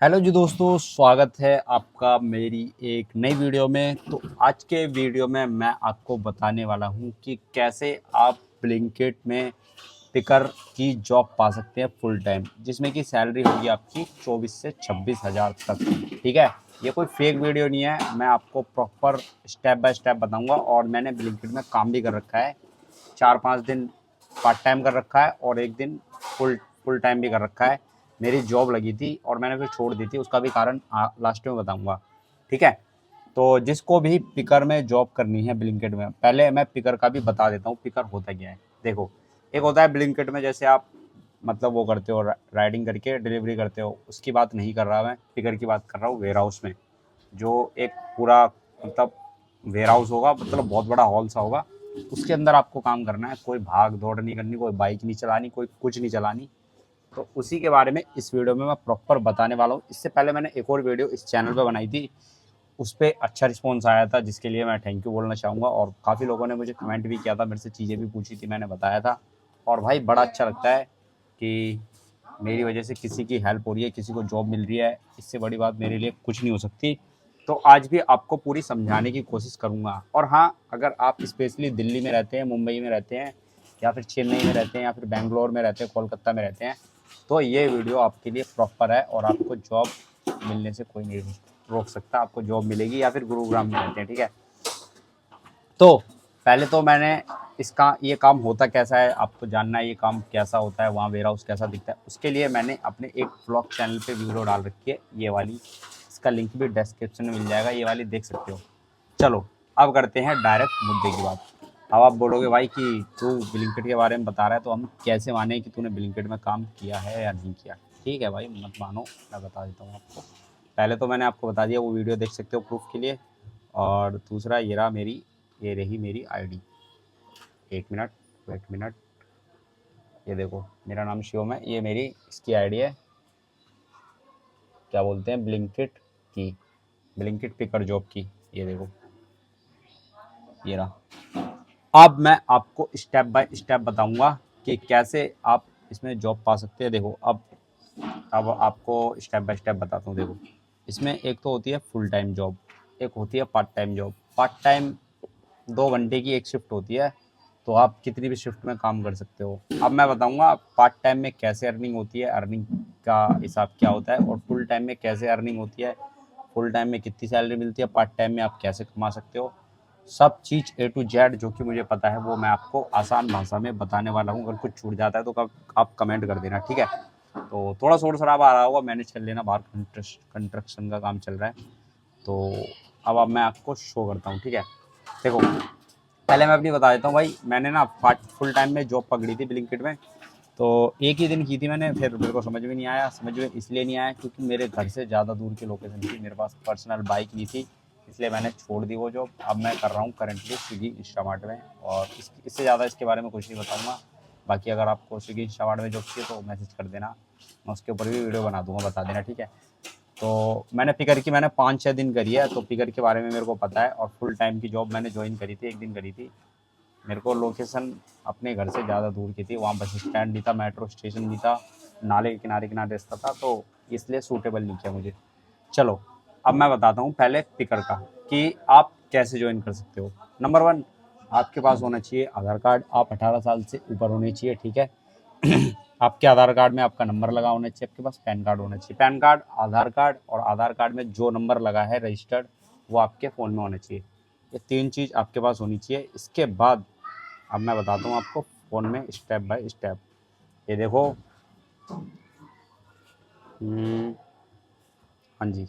Hello जी दोस्तों, स्वागत है आपका मेरी एक नई वीडियो में। तो आज के वीडियो में मैं आपको बताने वाला हूं कि कैसे आप ब्लिंकिट में पिकर की जॉब पा सकते हैं फुल टाइम, जिसमें कि सैलरी होगी आपकी 24 से 26 हज़ार तक। ठीक है, ये कोई फेक वीडियो नहीं है, मैं आपको प्रॉपर स्टेप बाय स्टेप बताऊंगा। और मैंने ब्लिंकिट में काम भी कर रखा है, 4-5 दिन पार्ट टाइम कर रखा है और एक दिन फुल फुल टाइम भी कर रखा है। मेरी जॉब लगी थी और मैंने फिर छोड़ दी थी, उसका भी कारण लास्ट में बताऊंगा। ठीक है, तो जिसको भी पिकर में जॉब करनी है ब्लिंकिट में, पहले मैं पिकर का भी बता देता हूँ पिकर होता क्या है। देखो, एक होता है ब्लिंकिट में, जैसे आप मतलब वो करते हो, राइडिंग करके डिलीवरी करते हो, उसकी बात नहीं कर रहा मैं, पिकर की बात कर रहा हूँ। वेयर हाउस में जो एक पूरा मतलब वेयर हाउस होगा, मतलब बहुत बड़ा हॉल सा होगा, उसके अंदर आपको काम करना है। कोई भाग दौड़ नहीं करनी, कोई बाइक नहीं चलानी, कोई कुछ नहीं चलानी। तो उसी के बारे में इस वीडियो में मैं प्रॉपर बताने वाला हूँ। इससे पहले मैंने एक और वीडियो इस चैनल पे बनाई थी, उस पर अच्छा रिस्पॉन्स आया था, जिसके लिए मैं थैंक यू बोलना चाहूँगा। और काफ़ी लोगों ने मुझे कमेंट भी किया था, मेरे से चीज़ें भी पूछी थी, मैंने बताया था। और भाई बड़ा अच्छा लगता है कि मेरी वजह से किसी की हेल्प हो रही है, किसी को जॉब मिल रही है, इससे बड़ी बात मेरे लिए कुछ नहीं हो सकती। तो आज भी आपको पूरी समझाने की कोशिश करूँगा। और हाँ, अगर आप स्पेशली दिल्ली में रहते हैं, मुंबई में रहते हैं, या फिर चेन्नई में रहते हैं, या फिर बेंगलोर में रहते हैं, कोलकाता में रहते हैं, तो ये वीडियो आपके लिए प्रॉपर है और आपको जॉब मिलने से कोई नहीं रोक सकता। आपको जॉब मिलेगी, या फिर गुरुग्राम में रहते हैं। ठीक है, तो पहले तो मैंने इसका ये काम होता कैसा है आपको जानना है, ये काम कैसा होता है, वहाँ वेयर हाउस कैसा दिखता है। उसके लिए मैंने अपने एक ब्लॉग चैनल पे वीडियो डाल रखी है, ये वाली, इसका लिंक भी डिस्क्रिप्शन में मिल जाएगा, ये वाली देख सकते हो। चलो, अब करते हैं डायरेक्ट मुद्दे की बात। अब आप बोलोगे भाई कि तू ब्लिंकिट के बारे में बता रहा है, तो हम कैसे माने कि तूने ब्लिंकिट में काम किया है या नहीं किया। ठीक है भाई, मत मानो, मैं बता देता हूँ आपको। पहले तो मैंने आपको बता दिया, वो वीडियो देख सकते हो प्रूफ के लिए। और दूसरा, ये रही मेरी आईडी। एक मिनट, वेट मिनट, ये देखो, मेरा नाम शिवम है, ये मेरी इसकी आईडी है, क्या बोलते हैं, ब्लिंकिट की, ब्लिंकिट पिकर जॉब की। ये देखो, ये रहा। अब मैं आपको स्टेप बाय स्टेप बताऊंगा कि कैसे आप इसमें जॉब पा सकते हैं। देखो, अब आपको स्टेप बाय स्टेप बताता हूँ। देखो, इसमें एक तो होती है फुल टाइम जॉब, एक होती है part time job. Part time 2 घंटे की एक शिफ्ट होती है, तो आप कितनी भी शिफ्ट में काम कर सकते हो। अब मैं बताऊंगा पार्ट टाइम में कैसे अर्निंग होती है, अर्निंग का हिसाब क्या होता है, और फुल टाइम में कैसे अर्निंग होती है, फुल टाइम में कितनी सैलरी मिलती है, पार्ट टाइम में आप कैसे कमा सकते हो। सब चीज़ ए टू जेड जो कि मुझे पता है, वो मैं आपको आसान भाषा में बताने वाला हूँ। अगर कुछ छूट जाता है तो आप कमेंट कर देना। ठीक है, तो थोड़ा शोर शराबा आ रहा होगा, मैनेज कर लेना, बाहर कंस्ट्रक्शन का काम चल रहा है। तो अब मैं आपको शो करता हूँ। ठीक है, देखो, पहले मैं अपनी बता देता हूँ भाई। मैंने ना पार्ट फुल टाइम में जॉब पकड़ी थी ब्लिंकिट में, तो एक ही दिन की थी मैंने, फिर मेरे को समझ में नहीं आया। समझ में इसलिए नहीं आया क्योंकि मेरे घर से ज़्यादा दूर की लोकेशन थी, मेरे पास पर्सनल बाइक नहीं थी, इसलिए मैंने छोड़ दी वो जॉब। अब मैं कर रहा हूँ करंटली स्विगी इंस्टामार्ट में, और इससे ज़्यादा इसके बारे में कुछ नहीं बताऊँगा। बाकी अगर आपको स्विगी इंस्टामार्ट में जॉब चाहिए तो मैसेज कर देना, मैं उसके ऊपर भी वीडियो बना दूँगा, बता देना। ठीक है, तो मैंने पिकर की मैंने 5-6 दिन करी है, तो पिकर के बारे में मेरे को पता है। और फुल टाइम की जॉब मैंने ज्वाइन करी थी, एक दिन करी थी। मेरे को लोकेशन अपने घर से ज़्यादा दूर की थी, वहाँ बस स्टैंड नहीं था, मेट्रो स्टेशन नहीं था, नाले के किनारे किनारे रास्ता था, तो इसलिए सूटेबल नहीं किया मुझे। चलो, अब मैं बताता हूँ पहले पिकर का, कि आप कैसे ज्वाइन कर सकते हो। नंबर 1, आपके पास होना चाहिए आधार कार्ड। आप 18 साल से ऊपर होने चाहिए। ठीक है, आपके आधार कार्ड में आपका नंबर लगा होना चाहिए। आपके पास पैन कार्ड होना चाहिए। पैन कार्ड, आधार कार्ड, और आधार कार्ड में जो नंबर लगा है रजिस्टर्ड, वो आपके फ़ोन में होना चाहिए। ये 3 चीज़ आपके पास होनी चाहिए। इसके बाद अब मैं बताता हूँ आपको फ़ोन में स्टेप बाय स्टेप। ये देखो, हाँ जी,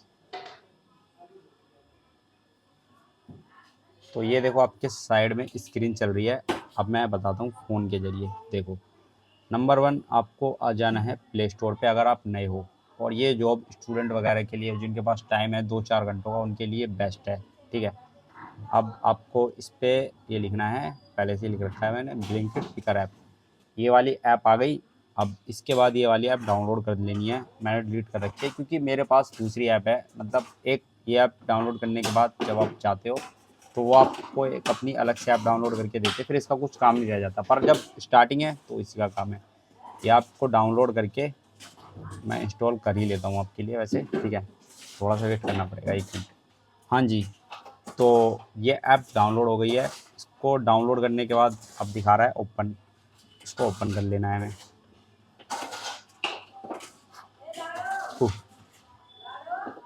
तो ये देखो आपके साइड में स्क्रीन चल रही है। अब मैं बताता हूँ फ़ोन के ज़रिए। देखो, नंबर 1, आपको आ जाना है प्ले स्टोर पे अगर आप नए हो। और ये जॉब स्टूडेंट वगैरह के लिए, जिनके पास टाइम है 2-4 घंटों का, उनके लिए बेस्ट है। ठीक है, अब आपको इस पर ये लिखना है, पहले से लिख रखा है मैंने, ब्लिंकिट पिकर ऐप। ये वाली ऐप आ गई। अब इसके बाद ये वाली ऐप डाउनलोड कर लेनी है। मैंने डिलीट कर रखी है क्योंकि मेरे पास दूसरी ऐप है। मतलब एक ये ऐप डाउनलोड करने के बाद जब आप चाहते हो तो वो आपको एक अपनी अलग से ऐप डाउनलोड करके देते, फिर इसका कुछ काम नहीं रह जाता। पर जब स्टार्टिंग है तो इसी का काम है। ये आपको डाउनलोड करके मैं इंस्टॉल कर ही लेता हूँ आपके लिए वैसे, ठीक है। थोड़ा सा वेट करना पड़ेगा, 1 मिनट। हाँ जी, तो ये ऐप डाउनलोड हो गई है। इसको डाउनलोड करने के बाद अब दिखा रहा है ओपन, इसको ओपन कर लेना है हमें।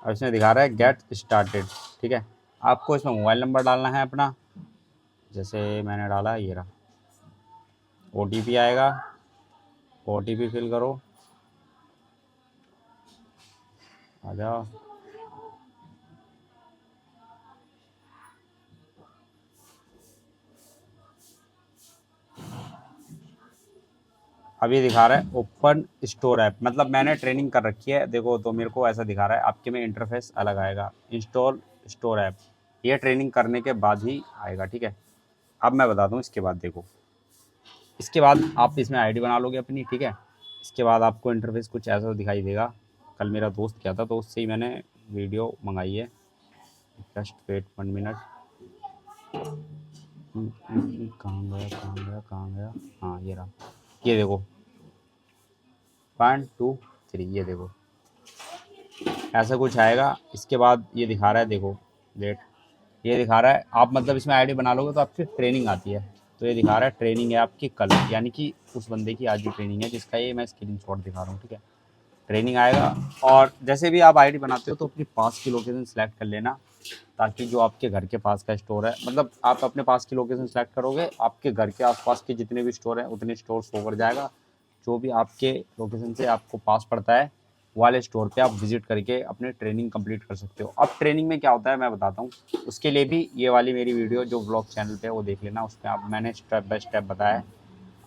अब इसमें दिखा रहा है गेट स्टार्टेड, ठीक है। आपको इसमें मोबाइल नंबर डालना है अपना, जैसे मैंने डाला, ये रहा। OTP आएगा, OTP फिल करो, आ जाओ। अब ये दिखा रहा है ओपन स्टोर ऐप, मतलब मैंने ट्रेनिंग कर रखी है देखो, तो मेरे को ऐसा दिखा रहा है। आपके में इंटरफेस अलग आएगा, इंस्टॉल स्टोर ऐप, ये ट्रेनिंग करने के बाद ही आएगा, ठीक है। अब मैं बता दूं इसके बाद, देखो इसके बाद आप इसमें आईडी बना लोगे अपनी, ठीक है। इसके बाद आपको इंटरफेस कुछ ऐसा दिखाई देगा। कल मेरा दोस्त क्या था तो उससे ही मैंने वीडियो मंगाई है, जस्ट वेट 1 मिनट। कहाँ गया, हाँ ये रहा। ये देखो 1 2 3, ये देखो ऐसा कुछ आएगा। इसके बाद ये दिखा रहा है, देखो डेट, ये दिखा रहा है। आप मतलब इसमें आईडी बना लोगे तो आपकी ट्रेनिंग आती है, तो ये दिखा रहा है ट्रेनिंग है आपकी कल, यानी कि उस बंदे की आज की ट्रेनिंग है जिसका ये मैं स्क्रीनशॉट दिखा रहा हूँ, ठीक है। ट्रेनिंग आएगा। और जैसे भी आप आईडी बनाते हो तो अपनी पास की लोकेशन सेलेक्ट कर लेना, ताकि जो आपके घर के पास का स्टोर है, मतलब आप अपने पास की लोकेशन सेलेक्ट करोगे, आपके घर के आसपास के जितने भी स्टोर हैं उतने स्टोर शो कर जाएगा। जो भी आपके लोकेशन से आपको पास पड़ता है वाले स्टोर पे आप विजिट करके अपनी ट्रेनिंग कंप्लीट कर सकते हो। अब ट्रेनिंग में क्या होता है मैं बताता हूँ, उसके लिए भी ये वाली मेरी वीडियो जो ब्लॉग चैनल पे है वो देख लेना, उसमें आप मैंने स्टेप बाय स्टेप बताया है,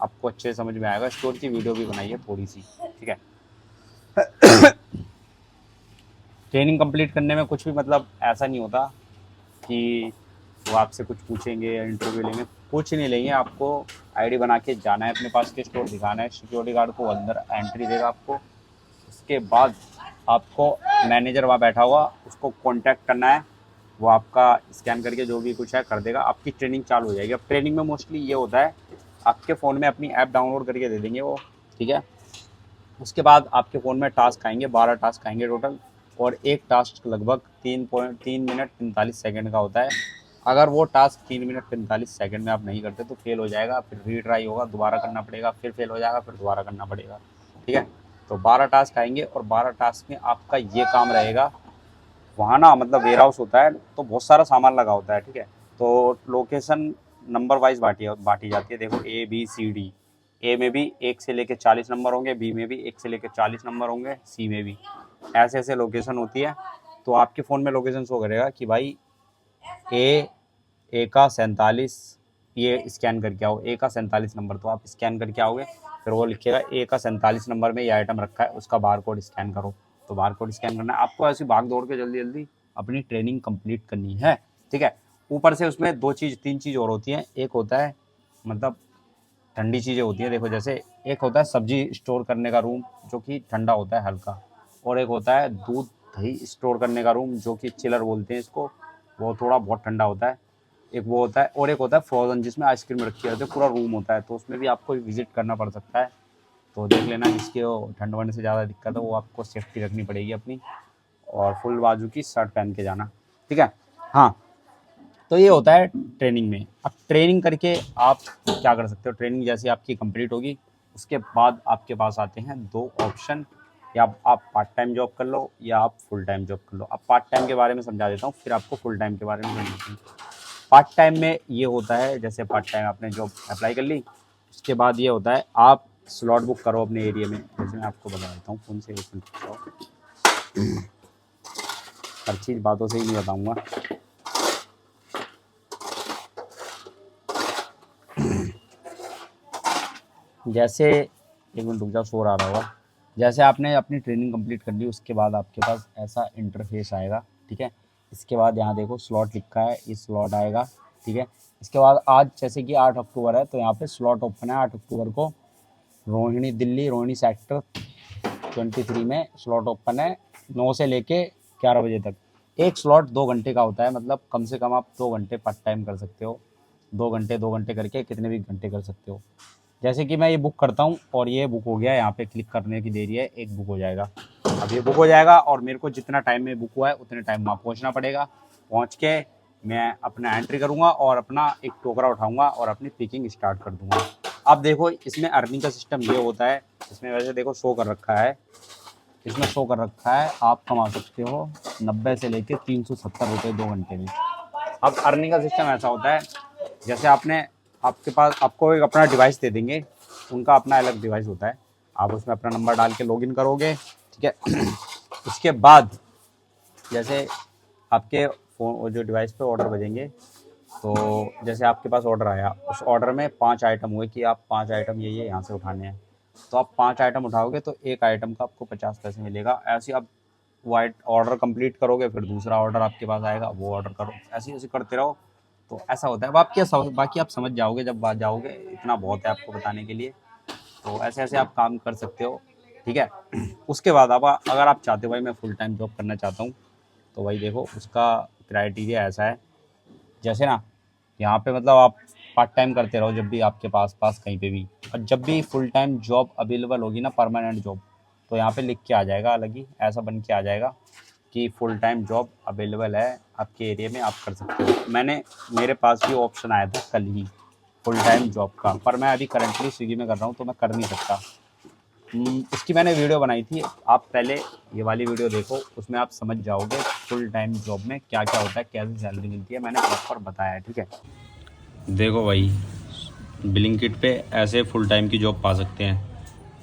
आपको अच्छे समझ में आएगा। स्टोर की वीडियो भी बनाई है थोड़ी सी, ठीक है। ट्रेनिंग कंप्लीट करने में कुछ भी मतलब ऐसा नहीं होता कि वो आपसे कुछ पूछेंगे या इंटरव्यू लेंगे, कुछ नहीं लेंगे। आपको आईडी बना के जाना है, अपने पास के स्टोर दिखाना है, सिक्योरिटी गार्ड को अंदर एंट्री देगा आपको। उसके बाद आपको मैनेजर वहाँ बैठा हुआ उसको कांटेक्ट करना है, वो आपका स्कैन करके जो भी कुछ है कर देगा, आपकी ट्रेनिंग चालू हो जाएगी। अब ट्रेनिंग में मोस्टली ये होता है, आपके फ़ोन में अपनी ऐप डाउनलोड करके दे देंगे वो, ठीक है। उसके बाद आपके फ़ोन में टास्क आएंगे, 12 टास्क आएंगे टोटल, और एक टास्क लगभग 3 मिनट 45 सेकंड का होता है। अगर वो टास्क 3 मिनट 45 सेकंड में आप नहीं करते तो फेल हो जाएगा, फिर रीट्राई होगा, दोबारा करना पड़ेगा, फिर फेल हो जाएगा, फिर दोबारा करना पड़ेगा, ठीक है। तो 12 टास्क आएंगे और 12 टास्क में आपका ये काम रहेगा, वहाँ ना मतलब वेयर हाउस होता है तो बहुत सारा सामान लगा होता है, ठीक है। तो लोकेशन नंबर वाइज बांटी जाती है, देखो ABCD। ए में भी 1 से लेकर 40 नंबर होंगे, बी में भी 1 से लेकर 40 नंबर होंगे, सी में भी ऐसे ऐसे लोकेशन होती है। तो आपके फ़ोन में लोकेशन शो करेगा कि भाई ए का 47, ये स्कैन करके आओ, ए का 47 नंबर, तो आप स्कैन करके आओगे, फिर वो लिखेगा ए का 47 नंबर में ये आइटम रखा है, उसका बार कोड स्कैन करो। तो बार कोड स्कैन करना है आपको, ऐसी भाग दौड़ के जल्दी जल्दी अपनी ट्रेनिंग कंप्लीट करनी है, ठीक है। ऊपर से उसमें 3 चीज़ और होती हैं। एक होता है मतलब ठंडी चीज़ें होती हैं, देखो जैसे एक होता है सब्जी स्टोर करने का रूम जो कि ठंडा होता है हल्का, और एक होता है दूध दही स्टोर करने का रूम जो कि चिलर बोलते हैं इसको, वो थोड़ा बहुत ठंडा होता है। एक वो होता है, और एक होता है फ्रोज़न जिसमें आइसक्रीम रखी रहती है, पूरा रूम होता है, तो उसमें भी आपको विजिट करना पड़ सकता है। तो देख लेना, जिसके वो ठंड वंड से ज़्यादा दिक्कत है वो आपको सेफ्टी रखनी पड़ेगी अपनी, और फुल बाजू की शर्ट पहन के जाना, ठीक है। हाँ, तो ये होता है ट्रेनिंग में। अब ट्रेनिंग करके आप क्या कर सकते हो, ट्रेनिंग जैसे आपकी कंप्लीट होगी उसके बाद आपके पास आते हैं 2 ऑप्शन, या आप पार्ट टाइम जॉब कर लो या आप फुल टाइम जॉब कर लो। अब पार्ट टाइम के बारे में समझा देता हूँ, फिर आपको फुल टाइम के बारे में समझाता हूँ। पार्ट टाइम में ये होता है, जैसे पार्ट टाइम आपने जॉब अप्लाई कर ली, उसके बाद ये होता है आप स्लॉट बुक करो अपने एरिया में। जैसे मैं आपको बता देता हूँ फ़ोन से, 1 मिनट, हर चीज़ बातों से ही नहीं बताऊँगा। जैसे 1 मिनट रुक जाओ, शोर आ रहा होगा। जैसे आपने अपनी ट्रेनिंग कंप्लीट कर ली उसके बाद आपके पास ऐसा इंटरफेस आएगा, ठीक है। इसके बाद यहाँ देखो स्लॉट लिखा है, ये स्लॉट आएगा, ठीक है। इसके बाद आज जैसे कि 8 अक्टूबर है तो यहाँ पे स्लॉट ओपन है 8 अक्टूबर को, रोहिणी दिल्ली, रोहिणी सेक्टर 23 में स्लॉट ओपन है, 9 से लेके 11 बजे तक। एक स्लॉट 2 घंटे का होता है, मतलब कम से कम आप 2 घंटे पार्ट टाइम कर सकते हो, 2 घंटे 2 घंटे करके कितने भी घंटे कर सकते हो। जैसे कि मैं ये बुक करता हूँ और ये बुक हो गया, यहाँ पे क्लिक करने की देरी है, एक बुक हो जाएगा। अब ये बुक हो जाएगा और मेरे को जितना टाइम में बुक हुआ है उतने टाइम वहाँ पहुँचना पड़ेगा। पहुँच के मैं अपना एंट्री करूँगा और अपना एक टोकरा उठाऊँगा और अपनी पिकिंग स्टार्ट कर दूँगा। अब देखो इसमें अर्निंग का सिस्टम ये होता है, इसमें वैसे देखो शो कर रखा है, इसमें शो कर रखा है आप कमा सकते हो 90 से लेके 370 रुपये 2 घंटे में। अब अर्निंग का सिस्टम ऐसा होता है, जैसे आपके पास आपको एक अपना डिवाइस दे देंगे, उनका अपना अलग डिवाइस होता है, आप उसमें अपना नंबर डाल के लॉगिन करोगे, ठीक है। उसके बाद जैसे आपके फ़ोन जो डिवाइस पे ऑर्डर बजेंगे, तो जैसे आपके पास ऑर्डर आया, उस ऑर्डर में 5 आइटम हुए कि आप 5 आइटम ये यहाँ से उठाने हैं, तो आप 5 आइटम उठाओगे तो एक आइटम का आपको 50 पैसे मिलेगा। ऐसे आप वाइट ऑर्डर कंप्लीट करोगे, फिर दूसरा ऑर्डर आपके पास आएगा, वो ऑर्डर करो, ऐसे ऐसे करते रहो। तो ऐसा होता है। बाकी आप समझ जाओगे जब बात जाओगे, इतना बहुत है आपको बताने के लिए। तो ऐसे ऐसे आप काम कर सकते हो, ठीक है। उसके बाद आप अगर आप चाहते हो भाई मैं फुल टाइम जॉब करना चाहता हूँ, तो भाई देखो उसका क्राइटेरिया ऐसा है, जैसे ना यहाँ पे मतलब आप पार्ट टाइम करते रहो जब भी आपके पास कहीं पे भी, और जब भी फुल टाइम जॉब अवेलेबल होगी ना, परमानेंट जॉब, तो यहाँ पे लिख के आ जाएगा अलग ही, ऐसा बन के आ जाएगा कि फुल टाइम जॉब अवेलेबल है आपके एरिया में, आप कर सकते हो। मेरे पास भी ऑप्शन आया था कल ही फुल टाइम जॉब का, पर मैं अभी करंटली स्विगी में कर रहा हूँ तो मैं कर नहीं सकता। इसकी मैंने वीडियो बनाई थी, आप पहले ये वाली वीडियो देखो, उसमें आप समझ जाओगे फुल टाइम जॉब में क्या क्या होता है, कैसी सैलरी मिलती है, मैंने प्रॉपर बताया है, ठीक है। देखो भाई ब्लिंकिट पे ऐसे फुल टाइम की जॉब पा सकते हैं।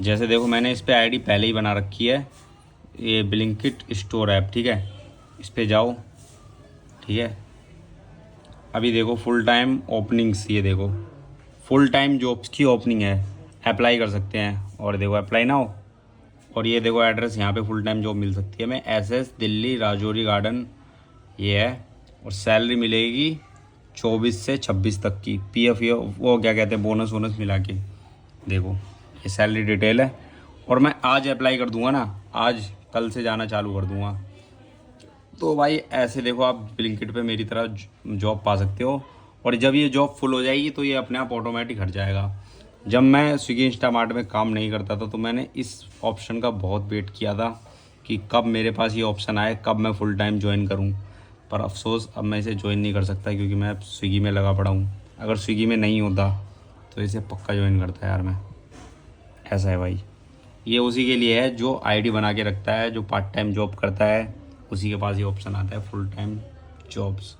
जैसे देखो मैंने इस पर आईडी पहले ही बना रखी है, ये ब्लिंकिट स्टोर ऐप, ठीक है। इस पर जाओ, ठीक है। अभी देखो फुल टाइम ओपनिंग्स, ये देखो फुल टाइम जॉब्स की ओपनिंग है, अप्लाई कर सकते हैं। और देखो अप्लाई नाउ, और ये देखो एड्रेस, यहाँ पे फुल टाइम जॉब मिल सकती है। मैं एसएस दिल्ली राजौरी गार्डन ये है, और सैलरी मिलेगी 24 से 26 तक की, पीएफ ये वो क्या कहते हैं बोनस वोनस मिला के। देखो ये सैलरी डिटेल है, और मैं आज अप्लाई कर दूंगा ना, आज कल से जाना चालू कर दूंगा। तो भाई ऐसे देखो आप ब्लिंकिट पे मेरी तरह जॉब पा सकते हो। और जब ये जॉब फुल हो जाएगी तो ये अपने आप ऑटोमेटिक हट जाएगा। जब मैं स्विगी इंस्टामार्ट में काम नहीं करता था तो मैंने इस ऑप्शन का बहुत वेट किया था कि कब मेरे पास ये ऑप्शन आए, कब मैं फुल टाइम ज्वाइन करूं। पर अफसोस अब मैं इसे ज्वाइन नहीं कर सकता क्योंकि मैं स्विगी में लगा पड़ा हूँ। अगर स्विगी में नहीं होता तो इसे पक्का ज्वाइन करता यार मैं। ऐसा है भाई, ये उसी के लिए है जो आईडी बना के रखता है, जो पार्ट टाइम जॉब करता है, उसी के पास ये ऑप्शन आता है full time jobs.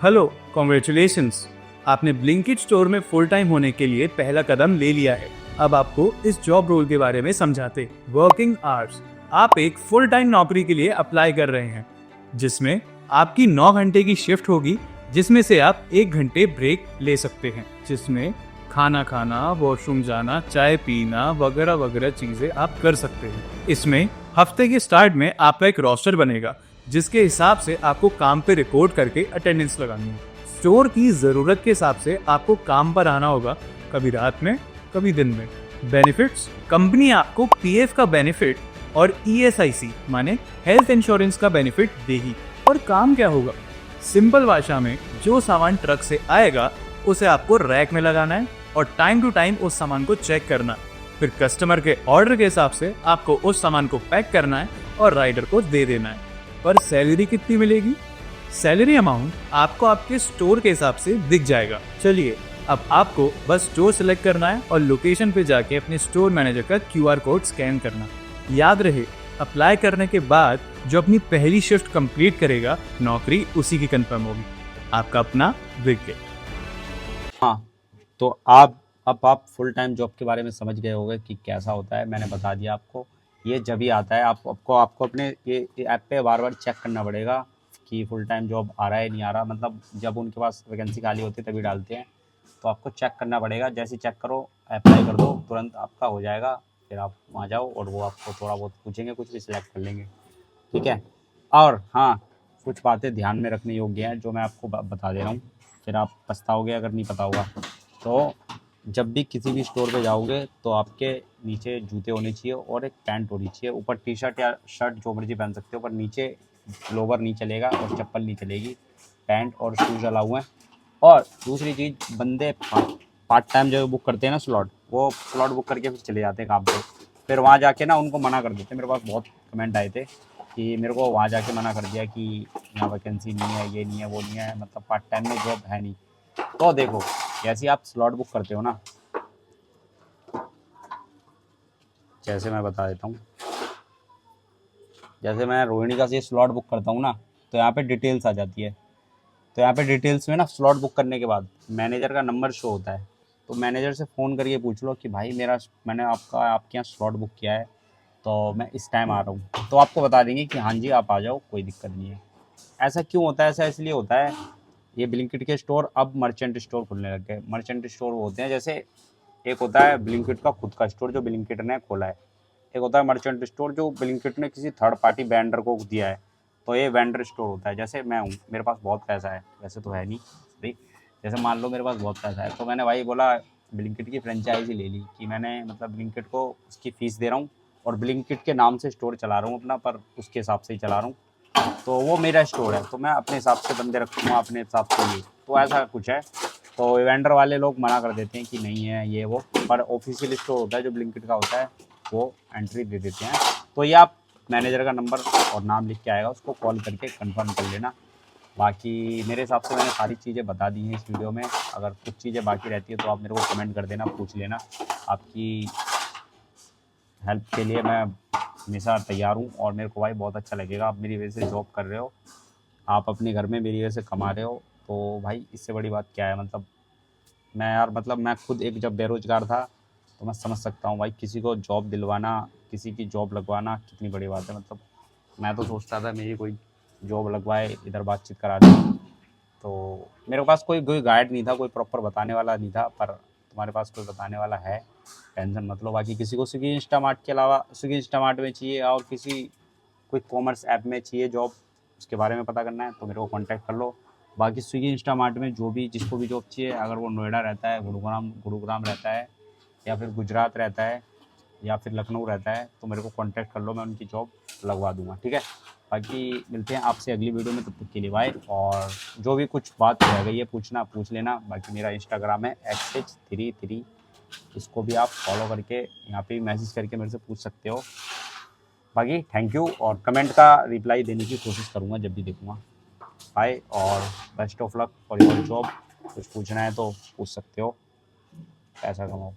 Hello, congratulations, आपने ब्लिंकिट स्टोर में फुल टाइम होने के लिए पहला कदम ले लिया है। अब आपको इस जॉब रोल के बारे में समझाते। वर्किंग आवर्स, आप एक फुल टाइम नौकरी के लिए अप्लाई कर रहे हैं जिसमें आपकी 9 घंटे की शिफ्ट होगी, जिसमें से आप 1 घंटे ब्रेक ले सकते हैं, जिसमें खाना खाना, वॉशरूम जाना, चाय पीना वगैरह वगैरह चीजें आप कर सकते हैं। इसमें हफ्ते के स्टार्ट में आपका एक रोस्टर बनेगा जिसके हिसाब से आपको काम पे रिकॉर्ड करके अटेंडेंस लगानी है। स्टोर की जरूरत के हिसाब से आपको काम पर आना होगा, कभी रात में कभी दिन में। बेनिफिट्स, कंपनी आपको पीएफ का बेनिफिट और ईएसआईसी माने हेल्थ इंश्योरेंस का बेनिफिट देगी। और काम क्या होगा? सिंपल भाषा में, जो सामान ट्रक से आएगा उसे आपको रैक में लगाना है और टाइम टू टाइम उस सामान को चेक करना है। फिर कस्टमर के ऑर्डर के हिसाब से आपको उस सामान को पैक करना है और राइडर को दे देना है। पर सैलरी कितनी मिलेगी? सैलरी अमाउंट आपको आपके स्टोर के हिसाब से दिख जाएगा। चलिए, अब आपको बस स्टोर सेलेक्ट करना है और लोकेशन पे जाके अपने स्टोर मैनेजर का क्यूआर कोड स्कैन करना। याद रहे, अप्लाई करने के बाद जो अपनी पहली शिफ्ट कंप्लीट करेगा, नौकरी उसी की कंफर्म होगी। आपका अपना ब्लिंकिट। हाँ, तो अब आप फुल टाइम जॉब के बारे में समझ गए होंगे कि कैसा होता है, मैंने बता दिया आपको। ये जब ही आता है आपको अपने ये ऐप पे बार बार चेक करना पड़ेगा कि फुल टाइम जॉब आ रहा है नहीं आ रहा, मतलब जब उनके पास वैकेंसी खाली होती है तभी डालते हैं, तो आपको चेक करना पड़ेगा। जैसे चेक करो, अप्लाई कर दो, तुरंत आपका हो जाएगा। फिर आप वहाँ जाओ और वो आपको थोड़ा बहुत पूछेंगे, कुछ भी सिलेक्ट कर लेंगे, ठीक है। और हाँ, कुछ बातें ध्यान में रखने योग्य हैं जो मैं आपको बता दे रहा हूँ, फिर आप पछताओगे अगर नहीं पता होगा। तो जब भी किसी भी स्टोर पे जाओगे तो आपके नीचे जूते होने चाहिए और एक पैंट होनी चाहिए। ऊपर टी शर्ट या शर्ट जो मर्जी पहन सकते हो, पर नीचे लोवर नहीं चलेगा और चप्पल नहीं चलेगी। पैंट और शूज़ अलाउ हैं। और दूसरी चीज़, बंदे पार्ट टाइम जो बुक करते हैं ना स्लॉट, वो स्लॉट बुक करके फिर चले जाते हैं काम पे, फिर वहाँ जाके ना उनको मना कर देते हैं। मेरे पास बहुत कमेंट आए थे कि मेरे को वहाँ जाके मना कर दिया कि यहाँ वैकेंसी नहीं है, ये नहीं है, वो नहीं है, मतलब पार्ट टाइम में जॉब है नहीं। तो देखो, जैसे आप स्लॉट बुक करते हो ना, जैसे मैं बता देता हूँ, जैसे मैं रोहिणी का से स्लॉट बुक करता हूँ ना, तो यहाँ पे डिटेल्स आ जाती है। तो यहाँ पे डिटेल्स में ना स्लॉट बुक करने के बाद मैनेजर का नंबर शो होता है। तो मैनेजर से फ़ोन करके पूछ लो कि भाई मैंने आपके यहाँ स्लॉट बुक किया है, तो मैं इस टाइम आ रहा हूँ, तो आपको बता देंगे कि हाँ जी आप आ जाओ, कोई दिक्कत नहीं है। ऐसा क्यों होता है? ऐसा इसलिए होता है, ये ब्लिंकिट के स्टोर अब मर्चेंट स्टोर खुलने लग गए। मर्चेंट स्टोर वो होते हैं, जैसे एक होता है ब्लिंकिट का खुद का स्टोर जो ब्लिंकिट ने खोला है, एक होता है मर्चेंट स्टोर जो ब्लिंकिट ने किसी थर्ड पार्टी वेंडर को दिया है। तो ये वेंडर स्टोर होता है। जैसे मैं हूँ, मेरे पास बहुत पैसा है, वैसे तो है नहीं भाई, जैसे मान लो मेरे पास बहुत पैसा है, तो मैंने भाई बोला ब्लिंकिट की फ्रेंचाइजी ले ली कि मैंने मतलब ब्लिंकिट को उसकी फ़ीस दे रहा हूँ और ब्लिंकिट के नाम से स्टोर चला रहा हूँ अपना, पर उसके हिसाब से ही चला रहा हूँ। तो वो मेरा स्टोर है, तो मैं अपने हिसाब से बंदे रखूँगा, अपने हिसाब से ये, तो ऐसा कुछ है। तो वेंडर वाले लोग मना कर देते हैं कि नहीं है ये वो, पर ऑफिशियल स्टोर होता है जो ब्लिंकिट का होता है, वो एंट्री दे देते हैं। तो ये आप मैनेजर का नंबर और नाम लिख के आएगा, उसको कॉल करके कंफर्म कर लेना। बाकी मेरे हिसाब से मैंने सारी चीज़ें बता दी हैं इस वीडियो में। अगर कुछ चीज़ें बाकी रहती है तो आप मेरे को कमेंट कर देना, पूछ लेना। आपकी हेल्प के लिए मैं हमेशा तैयार हूँ, और मेरे को भाई बहुत अच्छा लगेगा, आप मेरी वजह से जॉब कर रहे हो, आप अपने घर में मेरी वजह से कमा रहे हो, तो भाई इससे बड़ी बात क्या है? मतलब मैं यार, मतलब मैं खुद एक जब बेरोज़गार था, तो मैं समझ सकता हूँ भाई किसी को जॉब दिलवाना, किसी की जॉब लगवाना कितनी बड़ी बात है। मतलब मैं तो सोचता था मेरी कोई जॉब लगवाए, इधर बातचीत करा दे, तो मेरे पास कोई कोई गाइड नहीं था, कोई प्रॉपर बताने वाला नहीं था, पर तुम्हारे पास कोई बताने वाला है, टेंशन मत लो। बाकी किसी को स्विगी इंस्टामार्ट के अलावा, स्विगी इंस्टामार्ट में चाहिए और किसी कोई कॉमर्स ऐप में चाहिए जॉब, उसके बारे में पता करना है तो मेरे को कांटेक्ट कर लो। बाकी स्विगी इंस्टामार्ट में जो भी जिसको भी जॉब चाहिए, अगर वो नोएडा रहता है, गुरुग्राम रहता है, या फिर गुजरात रहता है, या फिर लखनऊ रहता है, तो मेरे को कांटेक्ट कर लो, मैं उनकी जॉब लगवा दूंगा, ठीक है। बाकी मिलते हैं आपसे अगली वीडियो में, तब तक के लिए बाय। और जो भी कुछ बात रह गई है पूछ लेना। बाकी मेरा इंस्टाग्राम है XH33, इसको भी आप फॉलो करके यहाँ पे मैसेज करके मेरे से पूछ सकते हो। बाकी थैंक यू, और कमेंट का रिप्लाई देने की कोशिश करूँगा जब भी देखूँगा। बाय, और best of luck for your job. कुछ पूछना है तो पूछ सकते हो, पैसा कमाओ।